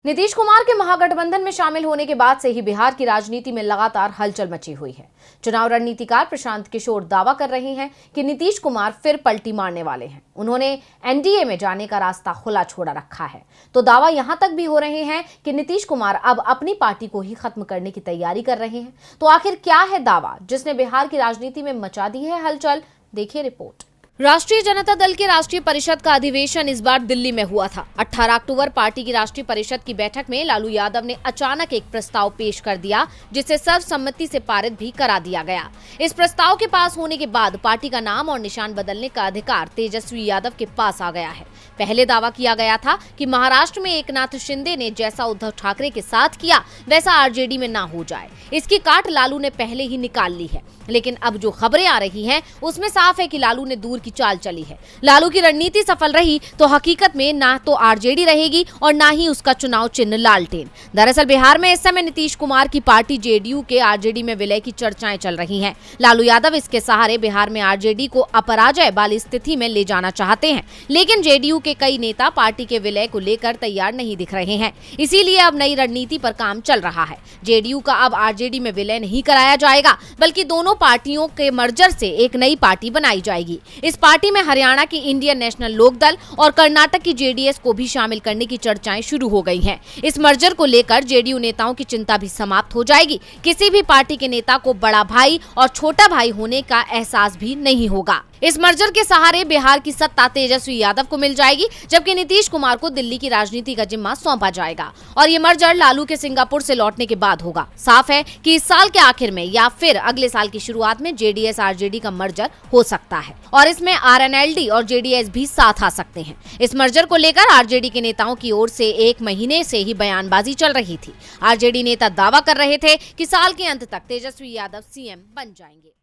नीतीश कुमार के महागठबंधन में शामिल होने के बाद से ही बिहार की राजनीति में लगातार हलचल मची हुई है। चुनाव रणनीतिकार प्रशांत किशोर दावा कर रहे हैं कि नीतीश कुमार फिर पलटी मारने वाले हैं। उन्होंने एनडीए में जाने का रास्ता खुला छोड़ा रखा है, तो दावा यहां तक भी हो रहे हैं कि नीतीश कुमार अब अपनी पार्टी को ही खत्म करने की तैयारी कर रहे हैं। तो आखिर क्या है दावा जिसने बिहार की राजनीति में मचा दी है हलचल? देखिए रिपोर्ट। राष्ट्रीय जनता दल के राष्ट्रीय परिषद का अधिवेशन इस बार दिल्ली में हुआ था। 18 अक्टूबर पार्टी की राष्ट्रीय परिषद की बैठक में लालू यादव ने अचानक एक प्रस्ताव पेश कर दिया, जिसे सर्वसम्मति से पारित भी करा दिया गया। इस प्रस्ताव के पास होने के बाद पार्टी का नाम और निशान बदलने का अधिकार तेजस्वी यादव के पास आ गया है। पहले दावा किया गया था कि महाराष्ट्र में एकनाथ शिंदे ने जैसा उद्धव ठाकरे के साथ किया वैसा आरजेडी में ना हो जाए। इसकी काट लालू ने पहले ही निकाल ली है, लेकिन अब जो खबरें आ रही हैं उसमें साफ है कि लालू ने दूर की चाल चली है। लालू की रणनीति सफल रही तो हकीकत में ना तो आरजेडी रहेगी और ना ही उसका चुनाव चिन्ह लालटेन। दरअसल बिहार में इस समय नीतीश कुमार की पार्टी जेडीयू के आरजेडी में विलय की चर्चाएं चल रही हैं। लालू यादव इसके सहारे बिहार में आरजेडी को अपराजय वाली स्थिति में ले जाना चाहते हैं, लेकिन जेडीयू के कई नेता पार्टी के विलय को लेकर तैयार नहीं दिख रहे हैं। इसीलिए अब नई रणनीति पर काम चल रहा है। जेडीयू का अब आरजेडी में विलय नहीं कराया जाएगा, बल्कि दोनों पार्टियों के मर्जर से एक नई पार्टी बनाई जाएगी। इस पार्टी में हरियाणा की इंडियन नेशनल लोकदल और कर्नाटक की जेडीएस को भी शामिल करने की चर्चाएं शुरू हो गई हैं। इस मर्जर को लेकर जेडीयू नेताओं की चिंता भी समाप्त हो जाएगी। किसी भी पार्टी के नेता को बड़ा भाई और छोटा भाई होने का एहसास भी नहीं होगा। इस मर्जर के सहारे बिहार की सत्ता तेजस्वी यादव को मिल जाएगी, जबकि नीतीश कुमार को दिल्ली की राजनीति का जिम्मा सौंपा जाएगा। और ये मर्जर लालू के सिंगापुर से लौटने के बाद होगा। साफ है कि इस साल के आखिर में या फिर अगले साल की शुरुआत में जेडीएस आरजेडी का मर्जर हो सकता है और इसमें आरएनएलडी और जेडीएस भी साथ आ सकते हैं। इस मर्जर को लेकर आरजेडी के नेताओं की ओर से एक महीने से ही बयानबाजी चल रही थी। आरजेडी नेता दावा कर रहे थे कि साल के अंत तक तेजस्वी यादव सीएम बन जाएंगे।